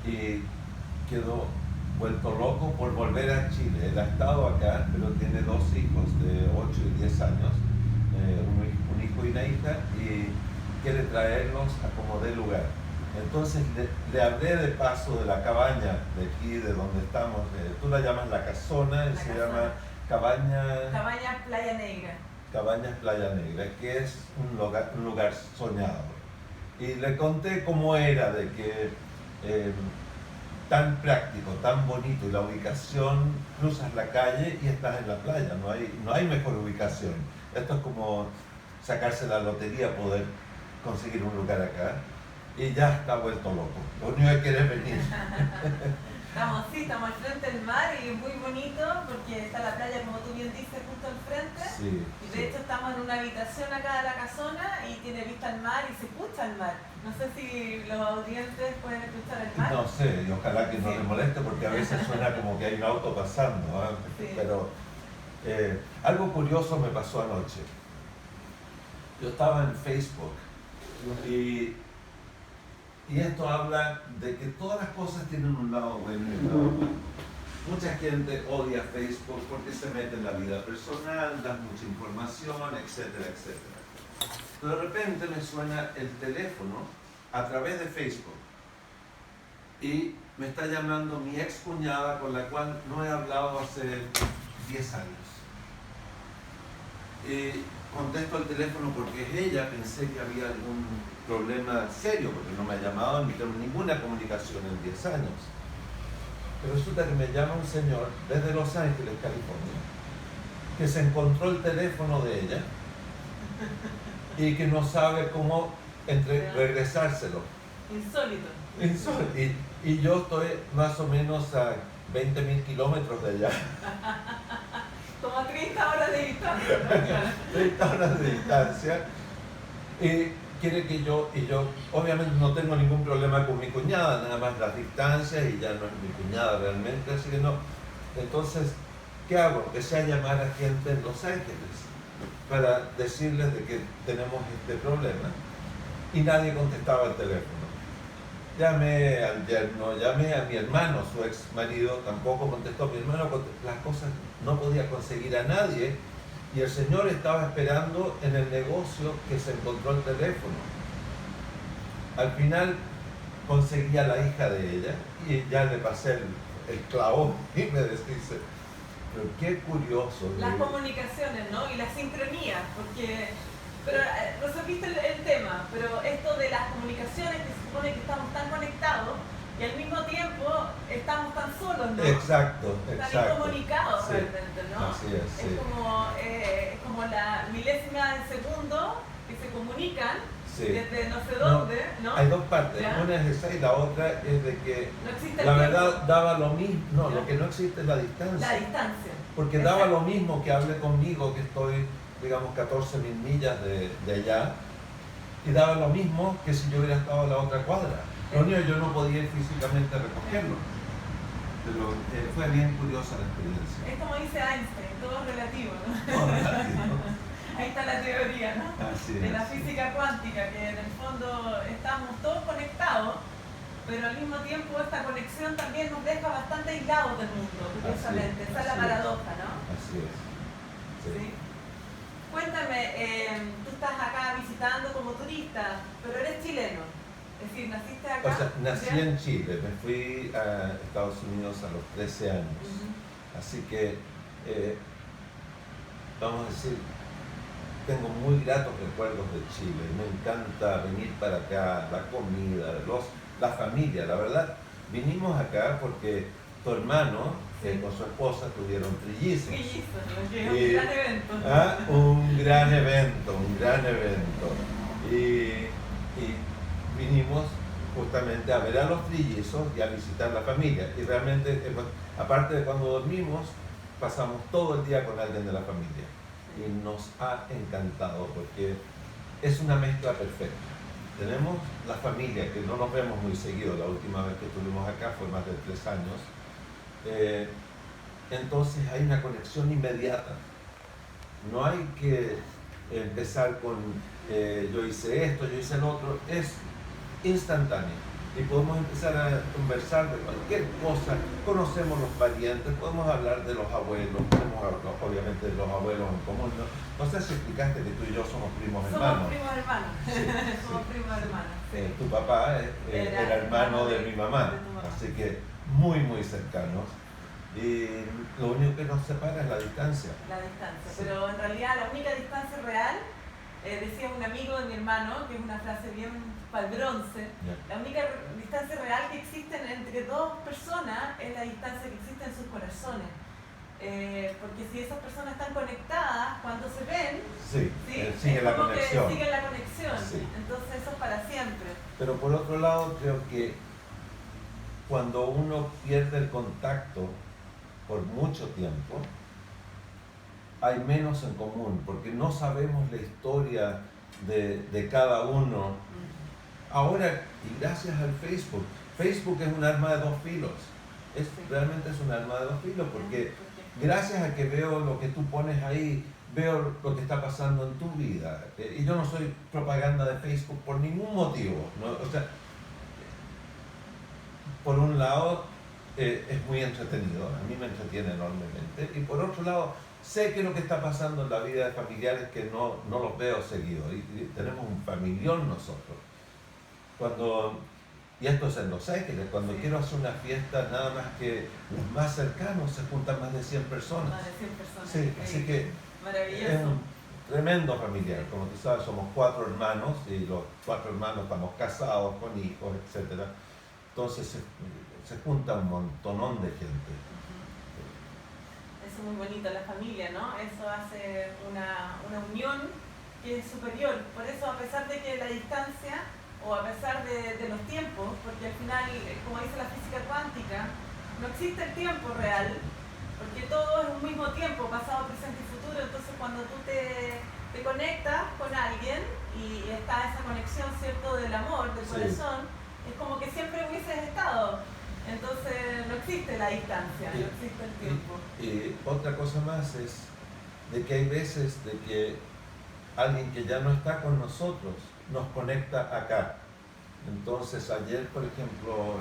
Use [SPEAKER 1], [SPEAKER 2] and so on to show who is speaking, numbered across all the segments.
[SPEAKER 1] y quedó vuelto loco por volver a Chile. Él ha estado acá, pero tiene dos hijos de 8 y 10 años, un hijo y una hija, y quiere traerlos a como dé lugar. Entonces le hablé de paso de la cabaña de aquí, de donde estamos, tú la llamas La Casona, y se llama
[SPEAKER 2] Cabañas Playa Negra.
[SPEAKER 1] Cabañas Playa Negra, que es un lugar soñado. Y le conté cómo era, de que tan práctico, tan bonito, y la ubicación, cruzas la calle y estás en la playa, no hay mejor ubicación. Esto es como sacarse la lotería, poder conseguir un lugar acá, y ya está vuelto loco. Lo único que quiere es venir.
[SPEAKER 2] Estamos al frente del mar y muy bonito porque está la playa, como tú bien dices, justo al frente.
[SPEAKER 1] Sí,
[SPEAKER 2] y de hecho estamos en una habitación acá de La Casona y tiene vista al mar y se escucha el mar. No sé si los audientes pueden escuchar el mar.
[SPEAKER 1] No sé, y ojalá que no les moleste porque a veces suena como que hay un auto pasando, ¿eh?
[SPEAKER 2] Sí.
[SPEAKER 1] Pero algo curioso me pasó anoche. Yo estaba en Facebook y esto habla de que todas las cosas tienen un lado bueno y un lado malo. Mucha gente odia Facebook porque se mete en la vida personal, da mucha información, etcétera, etcétera. Pero de repente me suena el teléfono a través de Facebook y me está llamando mi ex cuñada, con la cual no he hablado hace 10 años. Y contesto el teléfono porque es ella, pensé que había algún problema serio, porque no me ha llamado ni tengo ninguna comunicación en 10 años. Pero resulta que me llama un señor desde Los Ángeles, California, que se encontró el teléfono de ella y que no sabe cómo regresárselo.
[SPEAKER 2] Insólito.
[SPEAKER 1] Y yo estoy más o menos a 20.000 kilómetros de allá.
[SPEAKER 2] Como a 30 horas de distancia.
[SPEAKER 1] 30 horas de distancia. Y quiere que yo obviamente no tengo ningún problema con mi cuñada, nada más las distancias, y ya no es mi cuñada realmente, así que no. Entonces, ¿qué hago? Empecé a llamar a gente en Los Ángeles para decirles de que tenemos este problema, y nadie contestaba el teléfono. Llamé al yerno, llamé a mi hermano, su ex marido, tampoco contestó. Mi hermano las cosas, no podía conseguir a nadie, y el señor estaba esperando en el negocio que se encontró el teléfono. Al final conseguí a la hija de ella y ya le pasé el clavo y me dice, pero qué curioso.
[SPEAKER 2] Las comunicaciones, ¿no? Y la sincronía, porque... Pero resolviste el tema, pero esto de las comunicaciones, que se supone que estamos tan conectados y al mismo tiempo estamos tan solos, ¿no?
[SPEAKER 1] Exacto.
[SPEAKER 2] Tan incomunicados,
[SPEAKER 1] Sí,
[SPEAKER 2] realmente, ¿no?
[SPEAKER 1] Así es, sí.
[SPEAKER 2] Es como la milésima de segundo que se comunican,
[SPEAKER 1] sí,
[SPEAKER 2] desde no sé dónde, ¿no?
[SPEAKER 1] Hay dos partes,
[SPEAKER 2] ¿ya?
[SPEAKER 1] Una es esa y la otra es de que
[SPEAKER 2] no existe
[SPEAKER 1] la
[SPEAKER 2] el
[SPEAKER 1] verdad
[SPEAKER 2] tiempo.
[SPEAKER 1] daba lo mismo, no,
[SPEAKER 2] ¿Ya?
[SPEAKER 1] lo que no existe es la distancia.
[SPEAKER 2] La distancia.
[SPEAKER 1] Porque
[SPEAKER 2] Exacto.
[SPEAKER 1] daba lo mismo que hable conmigo, que estoy, digamos, 14.000 millas de allá, y daba lo mismo que si yo hubiera estado a la otra cuadra. Lo único que yo no podía ir físicamente a recogerlo. Pero fue bien curiosa la experiencia.
[SPEAKER 2] Es como dice Einstein, todo es relativo, ¿no?
[SPEAKER 1] Todo relativo.
[SPEAKER 2] Ahí está la teoría, ¿no?
[SPEAKER 1] Así
[SPEAKER 2] de
[SPEAKER 1] es.
[SPEAKER 2] la física cuántica, que en el fondo estamos todos conectados, pero al mismo tiempo esta conexión también nos deja bastante aislados del mundo, curiosamente. Esa es la paradoja, ¿no?
[SPEAKER 1] Así es.
[SPEAKER 2] Sí. Cuéntame, tú estás acá visitando como turista, pero eres chileno. Es decir, naciste acá.
[SPEAKER 1] O sea, nací
[SPEAKER 2] ¿ya?
[SPEAKER 1] en Chile, me fui a Estados Unidos a los 13 años. Así que, vamos a decir, tengo muy gratos recuerdos de Chile. Me encanta venir para acá, la comida, la familia. La verdad, vinimos acá porque tu hermano, con su esposa, tuvieron trillizos.
[SPEAKER 2] Un gran evento.
[SPEAKER 1] Un gran evento. Y vinimos justamente a ver a los trillizos y a visitar la familia. Y realmente, aparte de cuando dormimos, pasamos todo el día con alguien de la familia. Y nos ha encantado porque es una mezcla perfecta. Tenemos la familia, que no nos vemos muy seguido. La última vez que estuvimos acá fue más de 3 años. Entonces hay una conexión inmediata. No hay que empezar con yo hice esto, yo hice el otro. Es instantáneo. y podemos empezar a conversar de cualquier cosa, conocemos los parientes, podemos hablar de los abuelos, podemos hablar, obviamente de los abuelos en común, ¿no? No sé si explicaste que tú y yo somos primos hermanos.
[SPEAKER 2] Somos primos hermanos,
[SPEAKER 1] Sí,
[SPEAKER 2] somos primos hermanos.
[SPEAKER 1] Tu papá era hermano de mi mamá,
[SPEAKER 2] de tu mamá.
[SPEAKER 1] así que muy, muy cercanos. Y lo único que nos separa es la distancia.
[SPEAKER 2] La distancia,
[SPEAKER 1] Sí.
[SPEAKER 2] pero en realidad la única distancia real, decía un amigo de mi hermano, que es una frase bien para el bronce,
[SPEAKER 1] Ya.
[SPEAKER 2] la única distancia real que existe entre dos personas es la distancia que existe en sus corazones. Porque si esas personas están conectadas, cuando se ven,
[SPEAKER 1] Sí,
[SPEAKER 2] sí,
[SPEAKER 1] sigue
[SPEAKER 2] es
[SPEAKER 1] la
[SPEAKER 2] como
[SPEAKER 1] conexión.
[SPEAKER 2] que sigue la conexión.
[SPEAKER 1] Sí.
[SPEAKER 2] Entonces eso es para siempre.
[SPEAKER 1] Pero por otro lado, creo que cuando uno pierde el contacto por mucho tiempo, hay menos en común, porque no sabemos la historia de cada uno. Ahora, y gracias al Facebook, Facebook es un arma de dos filos. Realmente es un arma de dos filos, porque gracias a que veo lo que tú pones ahí, veo lo que está pasando en tu vida. Y yo no soy propaganda de Facebook por ningún motivo, ¿no? O sea, por un lado, es muy entretenido, a mí me entretiene enormemente, y por otro lado, sé que lo que está pasando en la vida de familiares que no los veo seguido, y tenemos un familión nosotros. Y esto es en Los Ángeles, cuando
[SPEAKER 2] Sí.
[SPEAKER 1] quiero hacer una fiesta, nada más que los más cercanos se juntan más de 100 personas.
[SPEAKER 2] Más de 100 personas.
[SPEAKER 1] Sí, así que es
[SPEAKER 2] Maravilloso.
[SPEAKER 1] un tremendo familiar. Como tú sabes, somos 4 hermanos y los 4 hermanos estamos casados, con hijos, etc. Entonces se junta un montonón de gente.
[SPEAKER 2] Eso es muy bonito, la familia, ¿no? Eso hace una unión que es superior. Por eso, a pesar de que la distancia, o a pesar de los tiempos, porque al final, como dice la física cuántica, no existe el tiempo real, porque todo es un mismo tiempo, pasado, presente y futuro. Entonces cuando tú te conectas con alguien y está esa conexión, ¿cierto?, del amor, del
[SPEAKER 1] Sí.
[SPEAKER 2] corazón, es como que siempre hubieses estado. Entonces no existe la distancia, no existe el tiempo.
[SPEAKER 1] Y otra cosa más es de que hay veces de que alguien que ya no está con nosotros nos conecta acá. Entonces ayer, por ejemplo,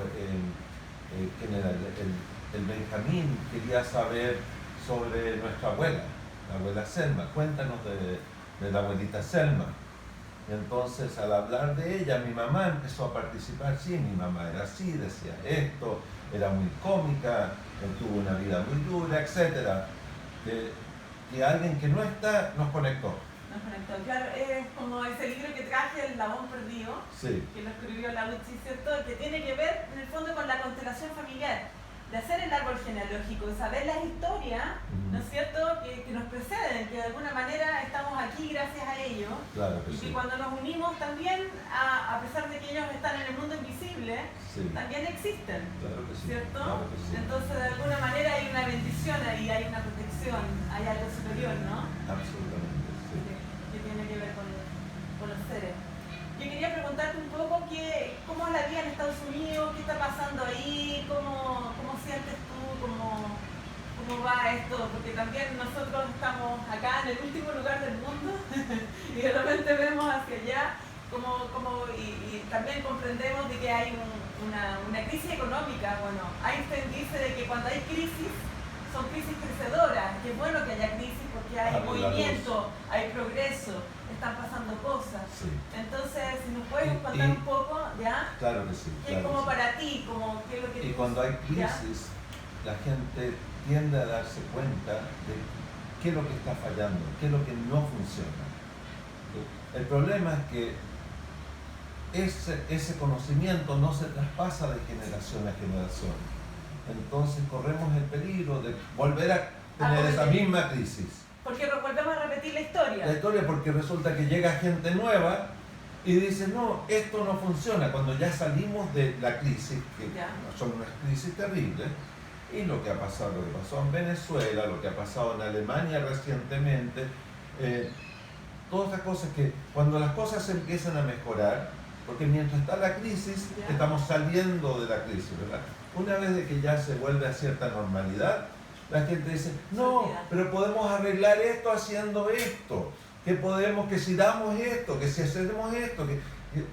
[SPEAKER 1] ¿quién era? El Benjamín quería saber sobre nuestra abuela, la abuela Selma. Cuéntanos de la abuelita Selma. Y entonces, al hablar de ella, mi mamá empezó a participar. Sí, mi mamá era así, decía esto, era muy cómica, tuvo una vida muy dura, etc. Que alguien que no está nos conectó.
[SPEAKER 2] Nos conectó. Claro, es como ese libro que traje, El Labón Perdido,
[SPEAKER 1] Sí.
[SPEAKER 2] que lo escribió Lauchi, ¿cierto? Que tiene que ver, en el fondo, con la constelación familiar, de hacer el árbol genealógico, de saber las historias, ¿no es cierto?, que nos preceden, que de alguna manera estamos aquí gracias a ellos.
[SPEAKER 1] Claro que
[SPEAKER 2] Y que
[SPEAKER 1] sí.
[SPEAKER 2] cuando nos unimos también, a pesar de que ellos están en el mundo invisible,
[SPEAKER 1] Sí.
[SPEAKER 2] también existen,
[SPEAKER 1] Claro que sí.
[SPEAKER 2] ¿cierto?
[SPEAKER 1] Claro que sí.
[SPEAKER 2] Entonces, de alguna manera hay una bendición ahí, hay una protección, hay algo superior, ¿no?
[SPEAKER 1] Absolutamente, sí.
[SPEAKER 2] Que tiene que ver con los seres. Yo quería preguntarte un poco cómo es la vida en Estados Unidos, qué está pasando ahí, cómo sientes tú, cómo va esto, porque también nosotros estamos acá en el último lugar del mundo y de repente vemos hacia allá y también comprendemos de que hay una crisis económica. Bueno, Einstein dice de que cuando hay crisis, son crisis crecedoras, que es bueno que haya crisis porque hay movimiento, hay progreso, están pasando cosas.
[SPEAKER 1] Sí.
[SPEAKER 2] Entonces, si nos puedes contar un poco, ¿ya?
[SPEAKER 1] Claro que sí.
[SPEAKER 2] ¿Qué es
[SPEAKER 1] Claro
[SPEAKER 2] como
[SPEAKER 1] que sí.
[SPEAKER 2] para ti? ¿Qué es lo que
[SPEAKER 1] Y
[SPEAKER 2] tú-
[SPEAKER 1] cuando hay
[SPEAKER 2] ¿ya?
[SPEAKER 1] crisis, la gente tiende a darse cuenta de qué es lo que está fallando, qué es lo que no funciona. El problema es que ese conocimiento no se traspasa de generación a generación. Entonces corremos el peligro de volver a tener esa misma crisis.
[SPEAKER 2] Porque volvemos a repetir la historia.
[SPEAKER 1] La historia, porque resulta que llega gente nueva y dice, no, esto no funciona. Cuando ya salimos de la crisis, que
[SPEAKER 2] Ya.
[SPEAKER 1] son unas crisis terribles, y lo que ha pasado, lo que pasó en Venezuela, lo que ha pasado en Alemania recientemente, todas esas cosas que cuando las cosas se empiezan a mejorar, porque mientras está la crisis,
[SPEAKER 2] Ya.
[SPEAKER 1] estamos saliendo de la crisis, ¿verdad? Una vez de que ya se vuelve a cierta normalidad, la gente dice, no, pero podemos arreglar esto haciendo esto, que si damos esto, que si hacemos esto,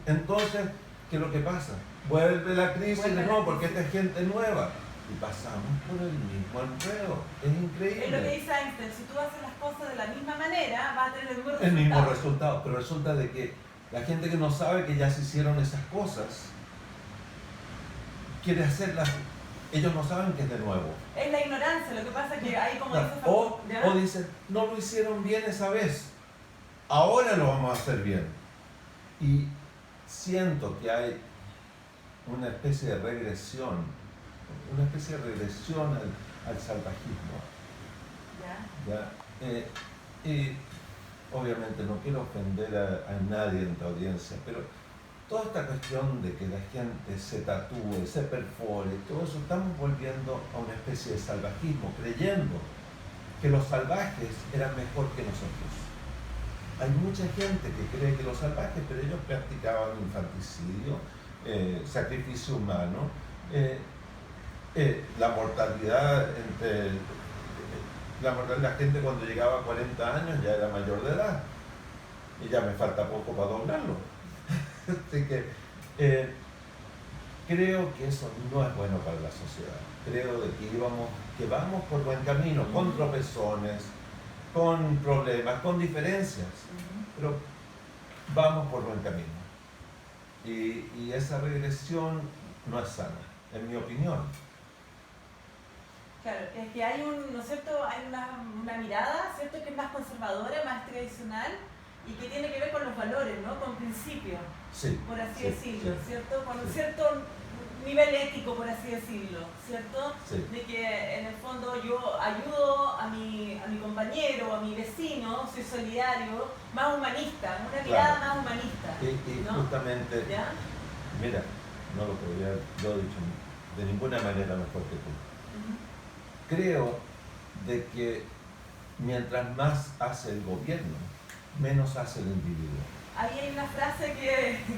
[SPEAKER 1] entonces, ¿qué es lo que pasa? vuelve la crisis
[SPEAKER 2] Vuelve
[SPEAKER 1] de
[SPEAKER 2] la
[SPEAKER 1] nuevo porque
[SPEAKER 2] crisis.
[SPEAKER 1] esta es gente nueva. Y pasamos por el mismo enredo. Es
[SPEAKER 2] Es lo que
[SPEAKER 1] increíble.
[SPEAKER 2] dice Einstein, si tú haces las cosas de la misma manera, vas a tener el mismo
[SPEAKER 1] El mismo
[SPEAKER 2] resultado.
[SPEAKER 1] resultado. Pero resulta de que la gente que no sabe que ya se hicieron esas cosas, quiere hacerlas. Ellos no saben que es de nuevo.
[SPEAKER 2] Es la ignorancia, lo que pasa es que hay como dice
[SPEAKER 1] O
[SPEAKER 2] ¿ya?
[SPEAKER 1] dicen, no lo hicieron bien esa vez. Ahora lo vamos a hacer bien. Y siento que hay una especie de regresión al salvajismo.
[SPEAKER 2] ¿Ya?
[SPEAKER 1] ¿Ya? Y obviamente no quiero ofender a nadie en tu audiencia, pero toda esta cuestión de que la gente se tatúe, se perfore, todo eso, estamos volviendo a una especie de salvajismo, creyendo que los salvajes eran mejor que nosotros. Hay mucha gente que cree que los salvajes, pero ellos practicaban infanticidio, sacrificio humano, la mortalidad la gente cuando llegaba a 40 años ya era mayor de edad y ya me falta poco para doblarlo. Así que creo que eso no es bueno para la sociedad. Creo de que vamos por buen camino, con tropezones, con problemas, con diferencias, pero vamos por buen camino. Y esa regresión no es sana, en mi opinión.
[SPEAKER 2] Claro, es que hay ¿no es cierto? Hay una mirada, ¿cierto? Que es más conservadora, más tradicional y que tiene que ver con los valores, ¿no? Con principios,
[SPEAKER 1] Sí,
[SPEAKER 2] por así
[SPEAKER 1] sí,
[SPEAKER 2] decirlo,
[SPEAKER 1] sí,
[SPEAKER 2] ¿cierto? Con un
[SPEAKER 1] sí.
[SPEAKER 2] cierto nivel ético, por así decirlo, ¿cierto?
[SPEAKER 1] Sí.
[SPEAKER 2] De que en el fondo yo ayudo a mi compañero, a mi vecino, soy solidario, más humanista, una mirada más humanista.
[SPEAKER 1] Y
[SPEAKER 2] ¿no?
[SPEAKER 1] justamente,
[SPEAKER 2] ¿Ya?
[SPEAKER 1] mira, no lo podría yo he dicho de ninguna manera mejor que tú. Creo de que mientras más hace el gobierno, menos hace el individuo.
[SPEAKER 2] Ahí hay una frase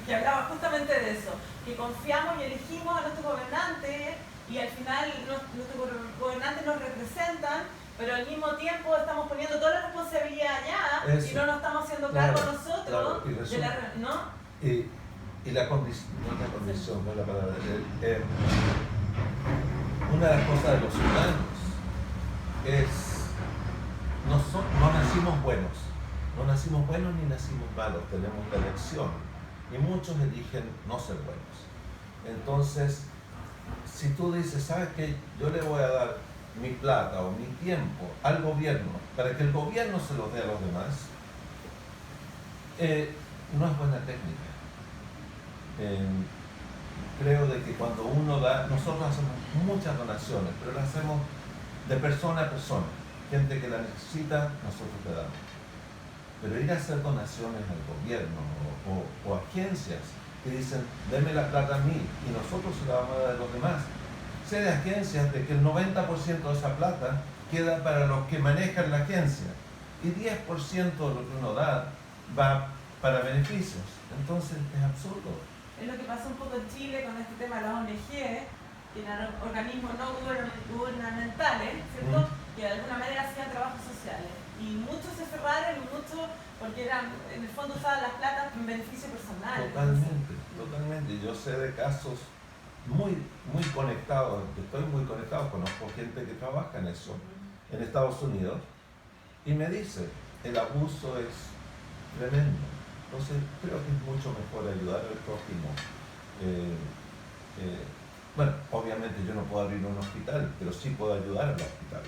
[SPEAKER 2] que hablaba justamente de eso, que confiamos y elegimos a nuestros gobernantes y al final nuestros gobernantes nos representan, pero al mismo tiempo estamos poniendo toda la responsabilidad allá
[SPEAKER 1] Eso.
[SPEAKER 2] y no nos estamos haciendo
[SPEAKER 1] Claro,
[SPEAKER 2] cargo nosotros
[SPEAKER 1] claro, y resulta,
[SPEAKER 2] ¿no?
[SPEAKER 1] Y la condición, no es la condición, no es la palabra. Una de las cosas de los humanos es, no nacimos buenos ni nacimos malos, tenemos la elección. Y muchos eligen no ser buenos. Entonces, si tú dices, ¿sabes qué? Yo le voy a dar mi plata o mi tiempo al gobierno para que el gobierno se los dé a los demás, no es buena técnica. Creo de que cuando uno da, nosotros hacemos muchas donaciones, pero las hacemos de persona a persona. Gente que la necesita, nosotros le damos. Pero ir a hacer donaciones al gobierno o agencias que dicen, deme la plata a mí y nosotros se la vamos a dar a los demás. Sé de agencias de que el 90% de esa plata queda para los que manejan la agencia y 10% de lo que uno da va para beneficios. Entonces es absurdo.
[SPEAKER 2] Es lo que pasó un poco en Chile con este tema de las ONG, que eran organismos no gubernamentales, ¿cierto? Que de alguna manera hacían trabajos sociales. Y muchos se cerraron y muchos, porque eran, en el fondo usaban las platas en beneficio personal.
[SPEAKER 1] Totalmente. Yo sé de casos muy conectados, estoy muy conectado, conozco gente que trabaja en eso, en Estados Unidos, y me dice, el abuso es tremendo. Entonces creo que es mucho mejor ayudar al prójimo. Bueno, obviamente yo no puedo abrir un hospital, pero sí puedo ayudar al hospital.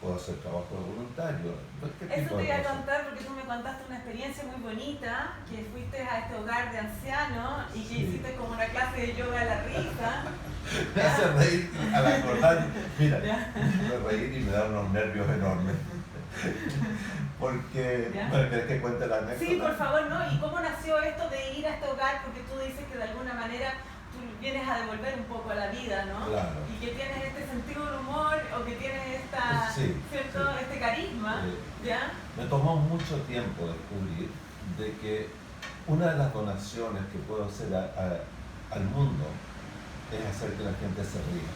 [SPEAKER 1] Puedo hacer trabajo voluntario.
[SPEAKER 2] Eso te iba a contar porque tú me contaste una experiencia muy bonita, que fuiste a este hogar de ancianos y que hiciste como una clase de yoga a la risa.
[SPEAKER 1] Me hace reír al acordar. Mira, me hace reír y me da unos nervios enormes. Porque, bueno, ¿querés que cuente la anécdota?
[SPEAKER 2] Sí, por favor, ¿no? ¿Y cómo nació esto de ir a este hogar? Porque tú dices que de alguna manera tú vienes a devolver un poco a la vida, ¿no?
[SPEAKER 1] Claro.
[SPEAKER 2] Y que tienes este sentido del humor o que tienes ¿cierto? Este carisma, ¿ya?
[SPEAKER 1] Me tomó mucho tiempo descubrir de que una de las donaciones que puedo hacer al mundo es hacer que la gente se ría.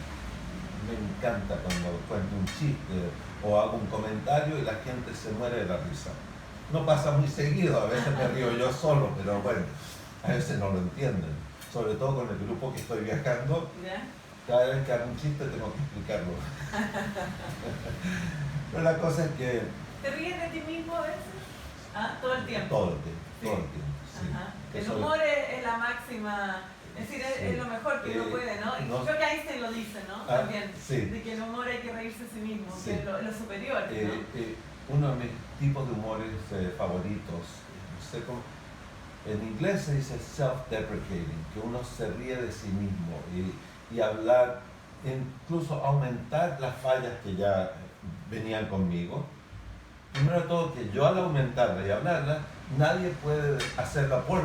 [SPEAKER 1] Me encanta cuando cuento un chiste o hago un comentario y la gente se muere de la risa. No pasa muy seguido, a veces me río yo solo, pero bueno, a veces no lo entienden. sobre todo con el grupo que estoy viajando,
[SPEAKER 2] ¿Ya?
[SPEAKER 1] cada vez que hago un chiste tengo que explicarlo. Pero la cosa es que
[SPEAKER 2] ¿Te ríes de ti mismo a veces? ¿Ah? Todo el tiempo.
[SPEAKER 1] todo el tiempo,
[SPEAKER 2] Sí.
[SPEAKER 1] todo el tiempo, sí.
[SPEAKER 2] Ajá.
[SPEAKER 1] Que
[SPEAKER 2] El
[SPEAKER 1] soy-
[SPEAKER 2] humor es la máxima, es decir,
[SPEAKER 1] Sí.
[SPEAKER 2] es lo mejor que uno puede, ¿no? Y
[SPEAKER 1] no-
[SPEAKER 2] creo que Einstein lo dice, ¿no?
[SPEAKER 1] Ah,
[SPEAKER 2] También,
[SPEAKER 1] sí.
[SPEAKER 2] de que el humor hay que reírse de sí mismo,
[SPEAKER 1] Sí.
[SPEAKER 2] que es lo superior, ¿no?
[SPEAKER 1] Uno de mis tipos de humores favoritos, no sé cómo, en inglés se dice self-deprecating, que uno se ríe de sí mismo y hablar, incluso aumentar las fallas que ya venían conmigo. Primero de todo, que yo al aumentarla y hablarla, nadie puede hacerla por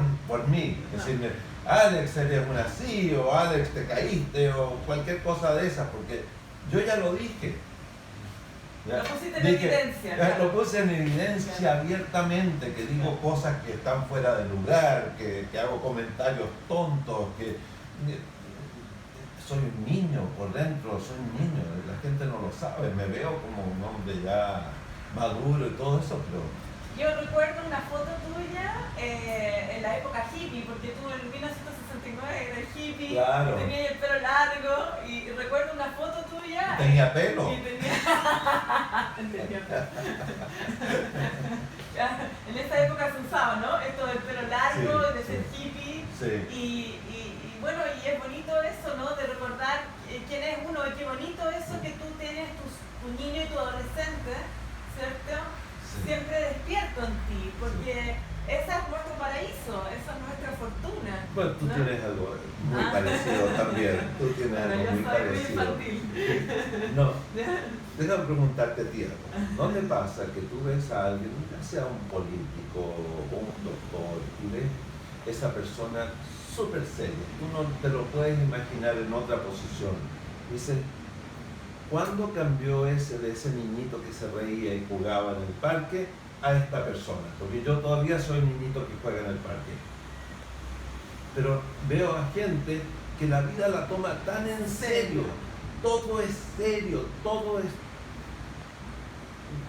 [SPEAKER 1] mí.
[SPEAKER 2] No.
[SPEAKER 1] Decirme, Alex, eres un así, o Alex, te caíste, o cualquier cosa de esas, porque yo ya lo dije. ¿Ya?
[SPEAKER 2] Lo pusiste en
[SPEAKER 1] Dije,
[SPEAKER 2] evidencia, claro.
[SPEAKER 1] Lo puse en evidencia
[SPEAKER 2] Claro.
[SPEAKER 1] abiertamente, que digo cosas que están fuera de lugar, que hago comentarios tontos, que soy un niño por dentro, soy un niño, la gente no lo sabe, me veo como un hombre ya maduro y todo eso, pero
[SPEAKER 2] Yo recuerdo una foto tuya en la época hippie, porque tú en 1969 eras hippie,
[SPEAKER 1] Claro.
[SPEAKER 2] tenías el pelo largo, y recuerdo una foto tuya.
[SPEAKER 1] tenía pelo.
[SPEAKER 2] Y tenía... tenía pelo. Ya, en esa época se usaba, ¿no? Esto del pelo largo,
[SPEAKER 1] Sí,
[SPEAKER 2] de ser
[SPEAKER 1] sí.
[SPEAKER 2] hippie.
[SPEAKER 1] Sí,
[SPEAKER 2] Y bueno, y es bonito eso, ¿no? De recordar quién es uno, y qué bonito eso que tú tienes tu niño y tu adolescente, ¿cierto?
[SPEAKER 1] sí.
[SPEAKER 2] Siempre despierto en ti, porque esa es nuestro paraíso, esa es nuestra fortuna.
[SPEAKER 1] Bueno, tú
[SPEAKER 2] ¿no?
[SPEAKER 1] tienes algo muy
[SPEAKER 2] Ah.
[SPEAKER 1] parecido también, tú tienes
[SPEAKER 2] Bueno,
[SPEAKER 1] algo
[SPEAKER 2] yo
[SPEAKER 1] muy
[SPEAKER 2] soy muy
[SPEAKER 1] parecido.
[SPEAKER 2] infantil.
[SPEAKER 1] No, déjame preguntarte a ti algo. ¿No te pasa que tú ves a alguien, ya sea un político o un doctor, y ves esa persona súper seria, tú no te lo puedes imaginar en otra posición? Dices, ¿cuándo cambió de ese niñito que se reía y jugaba en el parque a esta persona? Porque yo todavía soy un niñito que juega en el parque. Pero veo a gente que la vida la toma tan en serio. Todo es serio, todo es...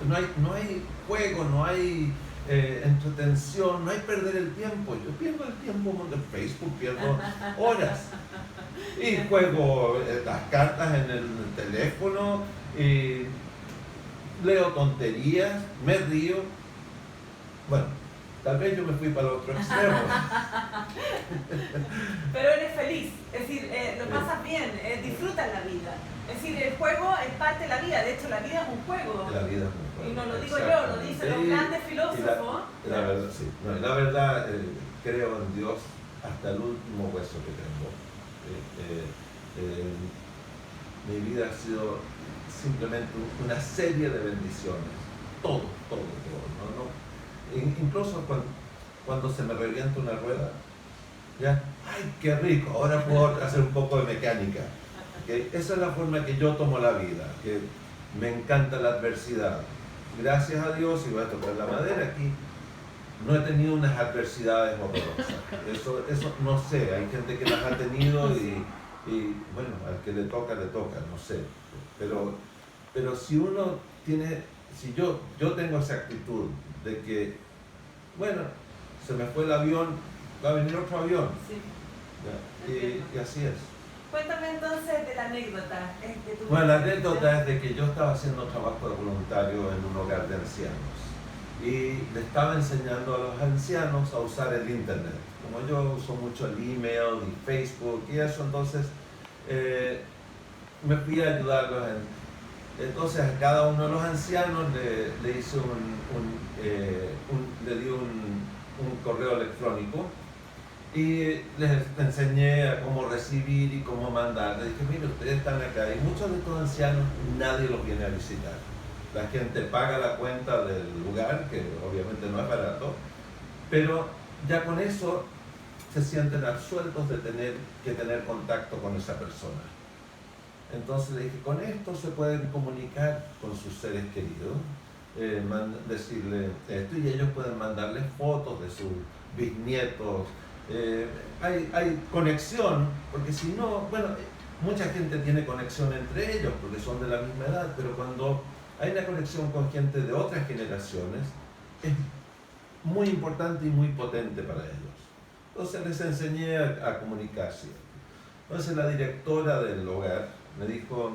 [SPEAKER 1] No hay juego, no hay entretención, no hay perder el tiempo. Yo pierdo el tiempo en Facebook, pierdo horas. Y juego las cartas en el teléfono, y leo tonterías, me río. Bueno, tal vez yo me fui para el otro extremo.
[SPEAKER 2] Pero eres feliz, es decir, lo pasas bien, disfrutas la vida. Es decir, el juego es parte de la vida, de hecho la vida es un juego.
[SPEAKER 1] La vida es un juego.
[SPEAKER 2] Y no lo digo yo, lo dicen los grandes filósofos.
[SPEAKER 1] Y la verdad, sí. No, y la verdad, creo en Dios hasta el último hueso que tengo. Mi vida ha sido simplemente una serie de bendiciones. Todo. Incluso cuando se me revienta una rueda, ya, ¡ay, qué rico! Ahora puedo hacer un poco de mecánica. ¿Okay? Esa es la forma que yo tomo la vida, que me encanta la adversidad. Gracias a Dios, y voy a tocar la madera aquí, no he tenido unas adversidades horrorosas. Eso no sé, hay gente que las ha tenido y bueno, al que le toca, no sé. Pero si uno tiene, si yo tengo esa actitud de que, bueno, se me fue el avión, va a venir otro avión.
[SPEAKER 2] Sí.
[SPEAKER 1] ¿Ya? Y así es.
[SPEAKER 2] Cuéntame entonces de la anécdota.
[SPEAKER 1] Bueno, la anécdota es de que yo estaba haciendo trabajo de voluntario en un hogar de ancianos y le estaba enseñando a los ancianos a usar el internet. Como yo uso mucho el email y Facebook y eso, entonces me fui a ayudarlos. Entonces a cada uno de los ancianos le hice le di un correo electrónico y les enseñé a cómo recibir y cómo mandar. Les dije, mire, ustedes están acá y muchos de estos ancianos nadie los viene a visitar. La gente paga la cuenta del lugar, que obviamente no es barato, pero ya con eso se sienten absueltos de tener que tener contacto con esa persona. Entonces le dije, con esto se pueden comunicar con sus seres queridos, decirle esto, y ellos pueden mandarles fotos de sus bisnietos. Hay conexión, porque si no, bueno, mucha gente tiene conexión entre ellos porque son de la misma edad, pero cuando hay una conexión con gente de otras generaciones, es muy importante y muy potente para ellos. Entonces les enseñé a comunicarse. Entonces la directora del hogar me dijo,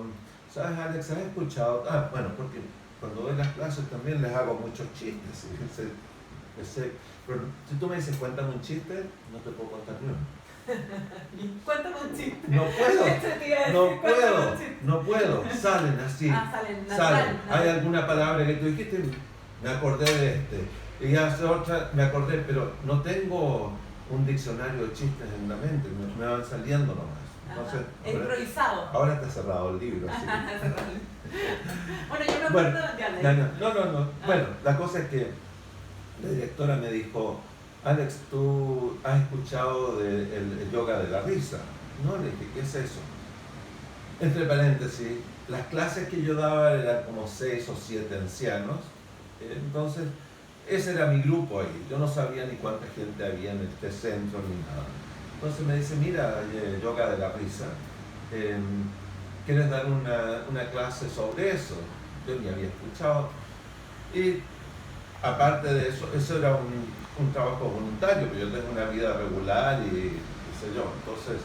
[SPEAKER 1] ¿sabes, Alex? ¿Has escuchado? Ah, bueno, porque cuando doy las clases también les hago muchos chistes. Pero si tú me dices, cuéntame un chiste, no te puedo contar ni uno.
[SPEAKER 2] Cuéntame un chiste.
[SPEAKER 1] No puedo, no puedo. Salen así.
[SPEAKER 2] Salen natural.
[SPEAKER 1] Salen. Hay alguna palabra que tú dijiste, me acordé de este. Y hace otra, me acordé, pero no tengo un diccionario de chistes en la mente, me van saliendo nomás. Entonces,
[SPEAKER 2] improvisado.
[SPEAKER 1] Ahora está cerrado el libro. Así que...
[SPEAKER 2] Bueno, yo me acuerdo
[SPEAKER 1] No. Bueno, la cosa es que la directora me dijo, Alex, ¿tú has escuchado del yoga de la risa? No, le dije, ¿qué es eso? Entre paréntesis, las clases que yo daba eran como 6 o 7 ancianos, entonces ese era mi grupo ahí, yo no sabía ni cuánta gente había en este centro ni nada. Entonces me dice, mira, yoga de la risa, ¿quieres dar una clase sobre eso? Yo ni había escuchado. Y aparte de eso, eso era un trabajo voluntario, porque yo tengo una vida regular y qué sé yo. Entonces,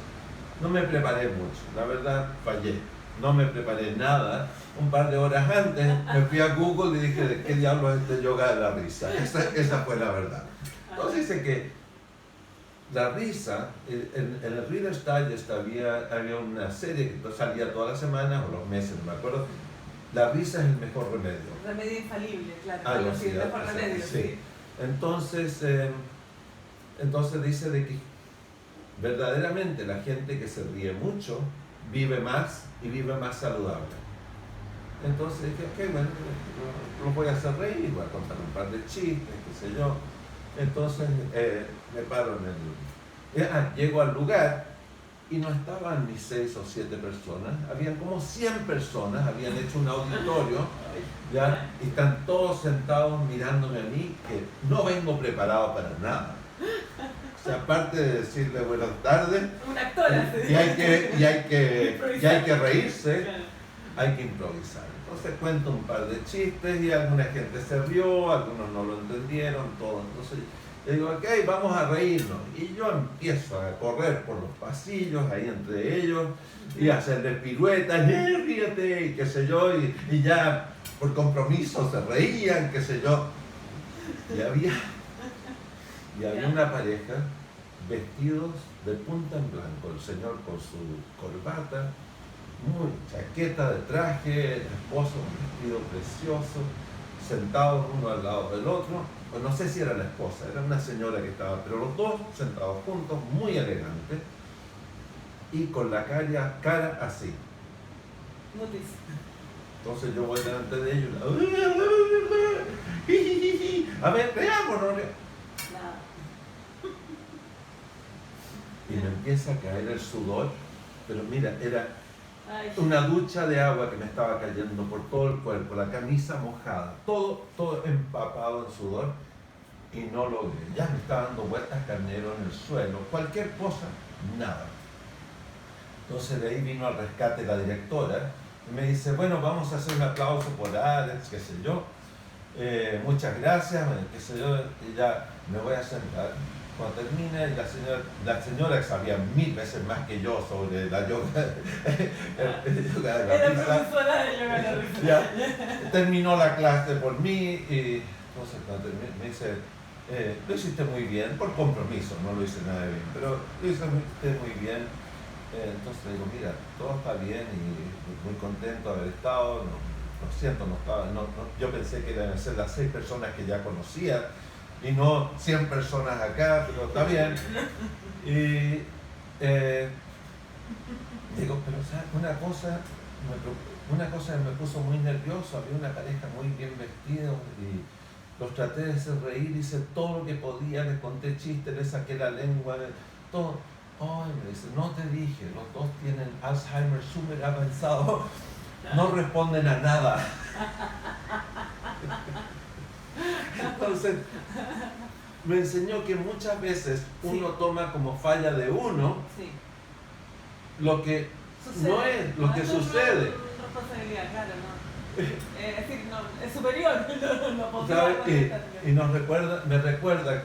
[SPEAKER 1] no me preparé mucho, la verdad fallé. No me preparé nada. Un par de horas antes me fui a Google y dije, ¿de qué diablo es este yoga de la risa? Esa fue la verdad. Entonces dice que la risa, en el Reader's Digest había una serie que salía todas las semanas o los meses, no me acuerdo. La risa es el mejor remedio.
[SPEAKER 2] Remedio infalible, claro.
[SPEAKER 1] Algo así,
[SPEAKER 2] el mejor remedio,
[SPEAKER 1] sí. Entonces dice de que verdaderamente la gente que se ríe mucho vive más y vive más saludable. Entonces dije, ok, bueno, lo voy a hacer reír, voy a contar un par de chistes, qué sé yo. Entonces me paro en el... llego al lugar y no estaban ni 6 o 7 personas, habían como 100 personas, habían hecho un auditorio, ¿ya? Y están todos sentados mirándome a mí, que no vengo preparado para nada. O sea, aparte de decirle buenas tardes,
[SPEAKER 2] un actor así.
[SPEAKER 1] y hay que reírse, hay que improvisar. Entonces cuento un par de chistes y alguna gente se rió, algunos no lo entendieron, todo. Entonces le digo, ok, vamos a reírnos. Y yo empiezo a correr por los pasillos, ahí entre ellos, y a hacerle piruetas, ríete, y qué sé yo, y ya por compromiso se reían, qué sé yo. Y había una pareja vestidos de punta en blanco, el señor con su corbata, muy chaqueta de traje, el esposo un vestido precioso, sentados uno al lado del otro, pues no sé si era la esposa, era una señora que estaba, pero los dos sentados juntos, muy elegantes, y con la cara así.
[SPEAKER 2] Mutis.
[SPEAKER 1] Entonces yo voy delante de ellos, a ver, veámonos. Y me empieza a caer el sudor, pero mira, era una ducha de agua que me estaba cayendo por todo el cuerpo, la camisa mojada, todo empapado en sudor, y no logré. Ya me estaba dando vueltas carnero en el suelo, cualquier cosa, nada. Entonces de ahí vino al rescate la directora y me dice, bueno, vamos a hacer un aplauso por Alex, qué sé yo, muchas gracias, qué sé yo, y ya me voy a sentar. Cuando termina, la señora sabía 1000 veces más que yo sobre la yoga, el yoga de la
[SPEAKER 2] Era
[SPEAKER 1] risa.
[SPEAKER 2] profesora de yoga de la risa.
[SPEAKER 1] Ya, terminó la clase por mí y entonces cuando terminé, me dice, lo hiciste muy bien, por compromiso, no lo hice nada bien, pero lo hiciste muy bien. Entonces le digo, mira, todo está bien y muy contento de haber estado, lo siento, yo pensé que iban a ser las 6 personas que ya conocía, y no 100 personas acá, pero está bien. Y digo, pero ¿sabes? Una cosa me puso muy nervioso, había una pareja muy bien vestida y los traté de hacer reír, hice todo lo que podía, les conté chistes, les saqué la lengua, todo. Ay, me dice, no te dije, los dos tienen Alzheimer súper avanzado, no responden a nada. Entonces, me enseñó que muchas veces uno toma como falla de uno lo que sucede. No es lo que sucede.
[SPEAKER 2] Responsabilidad, claro, ¿no? Es decir, no, es superior.
[SPEAKER 1] Y me recuerda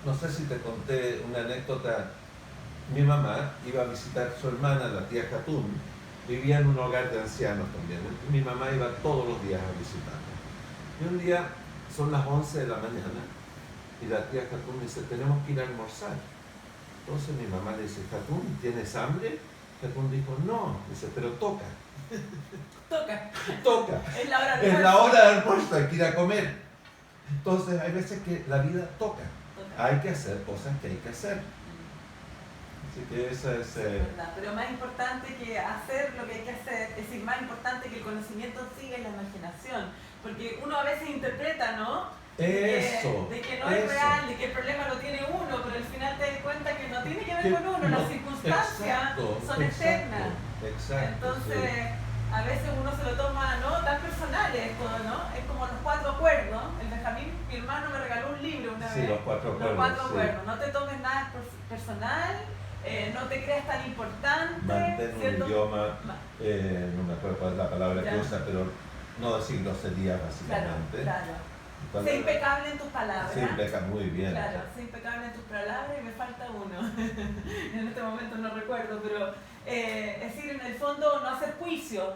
[SPEAKER 1] no sé si te conté una anécdota. Mi mamá iba a visitar a su hermana, la tía Jatún, vivía en un hogar de ancianos también. Mi mamá iba todos los días a visitarla. Y un día son las 11 de la mañana y la tía Jatún me dice, tenemos que ir a almorzar. Entonces mi mamá le dice, Jatún, ¿tienes hambre? Jatún dijo, no. Dice, pero toca.
[SPEAKER 2] Toca.
[SPEAKER 1] Toca.
[SPEAKER 2] Es la hora de
[SPEAKER 1] Es la hora del almuerzo, hay que ir a comer. Entonces hay veces que la vida toca. Hay que hacer cosas que hay que hacer. Así que esa es...
[SPEAKER 2] verdad, pero más importante que hacer lo que hay que hacer, es decir, más importante que el conocimiento siga en la imaginación. Porque uno a veces interpreta, ¿no? De que no es real, de que el problema lo tiene uno, pero al final te das cuenta que no tiene que ver con uno, las circunstancias son externas.
[SPEAKER 1] Exacto.
[SPEAKER 2] Entonces, a veces uno se lo toma, ¿no? Tan personal esto, ¿no? Es como los 4 acuerdos. El Benjamín, mi hermano, me regaló un libro una vez.
[SPEAKER 1] Sí, los 4 acuerdos.
[SPEAKER 2] Los 4 acuerdos. No te tomes nada personal. No te creas tan importante.
[SPEAKER 1] Mantén
[SPEAKER 2] ¿cierto?
[SPEAKER 1] un idioma, no me acuerdo cuál es la palabra que usa, pero no decir groserías básicamente.
[SPEAKER 2] Claro. Sé impecable en tus palabras.
[SPEAKER 1] Sé impecable, muy bien.
[SPEAKER 2] Claro, sé impecable en tus palabras y me falta uno. En este momento no recuerdo, pero es decir, en el fondo no hacer juicio,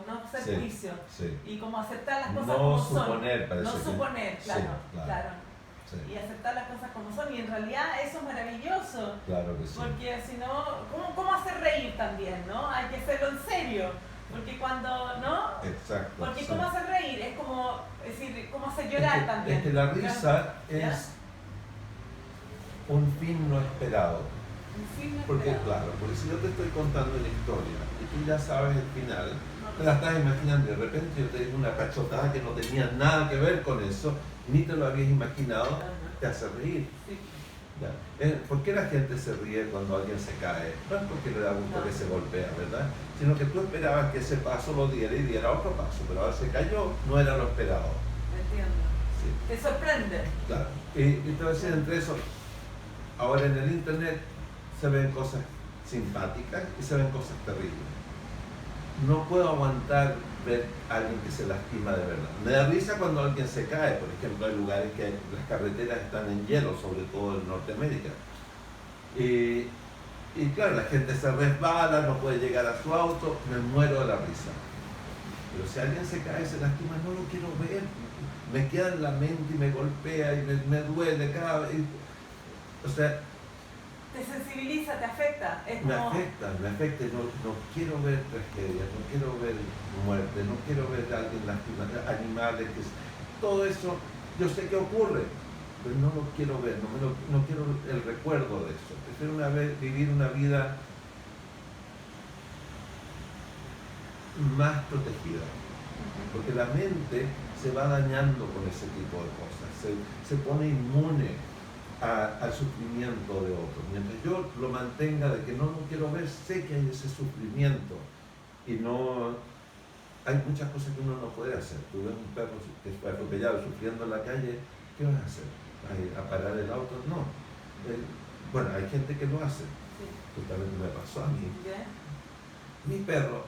[SPEAKER 1] Sí.
[SPEAKER 2] Y como aceptar las cosas
[SPEAKER 1] no
[SPEAKER 2] como
[SPEAKER 1] suponer,
[SPEAKER 2] son.
[SPEAKER 1] parece
[SPEAKER 2] No suponer,
[SPEAKER 1] que...
[SPEAKER 2] claro.
[SPEAKER 1] Sí.
[SPEAKER 2] Y aceptar las cosas como son. Y en realidad eso es maravilloso.
[SPEAKER 1] Claro que sí.
[SPEAKER 2] Porque si no, ¿cómo hacer reír también, no? Hay que hacerlo en serio. Porque cuando, ¿no?
[SPEAKER 1] Exacto.
[SPEAKER 2] Porque
[SPEAKER 1] sí.
[SPEAKER 2] ¿cómo hacer reír? Es decir, ¿cómo hacer llorar también?
[SPEAKER 1] Es que la risa
[SPEAKER 2] ¿Ya?
[SPEAKER 1] es un fin no esperado.
[SPEAKER 2] Un fin no
[SPEAKER 1] Porque
[SPEAKER 2] esperado.
[SPEAKER 1] claro, porque si yo te estoy contando una historia y tú ya sabes el final, te la estás imaginando y de repente yo te digo una cachotada que no tenía nada que ver con eso, ni te lo habías imaginado, te hace reír.
[SPEAKER 2] Sí.
[SPEAKER 1] Ya. ¿Por qué la gente se ríe cuando alguien se cae? No es porque le da gusto que se golpea, ¿verdad? Sino que tú esperabas que ese paso lo diera y diera otro paso, pero ahora se cayó, no era lo esperado.
[SPEAKER 2] Entiendo.
[SPEAKER 1] Sí.
[SPEAKER 2] Te sorprende.
[SPEAKER 1] Claro. Y te voy a decir entre eso, ahora en el internet se ven cosas simpáticas y se ven cosas terribles. No puedo aguantar ver a alguien que se lastima de verdad. Me da risa cuando alguien se cae, por ejemplo, hay lugares que las carreteras están en hielo, sobre todo en Norteamérica. Y claro, la gente se resbala, no puede llegar a su auto, me muero de la risa. Pero si alguien se cae, se lastima, no lo quiero ver. Me queda en la mente y me golpea y me duele cada vez. O sea,
[SPEAKER 2] Te sensibiliza, te afecta.
[SPEAKER 1] me afecta, no quiero ver tragedias, no quiero ver muerte, no quiero ver a alguien lastimado, animales, todo eso, yo sé que ocurre, pero no lo quiero ver, no quiero el recuerdo de eso. Prefiero vivir una vida más protegida, porque la mente se va dañando con ese tipo de cosas, se pone inmune al sufrimiento de otros. Mientras yo lo mantenga de que no lo quiero ver, sé que hay ese sufrimiento y no hay muchas cosas que uno no puede hacer. Tú ves un perro que está atropellado sufriendo en la calle, ¿qué vas a hacer? ¿Vas a ir a parar el auto? No. Bueno, hay gente que lo hace.
[SPEAKER 2] Sí.
[SPEAKER 1] Justamente me pasó a mí.
[SPEAKER 2] ¿Ya?
[SPEAKER 1] Mi perro.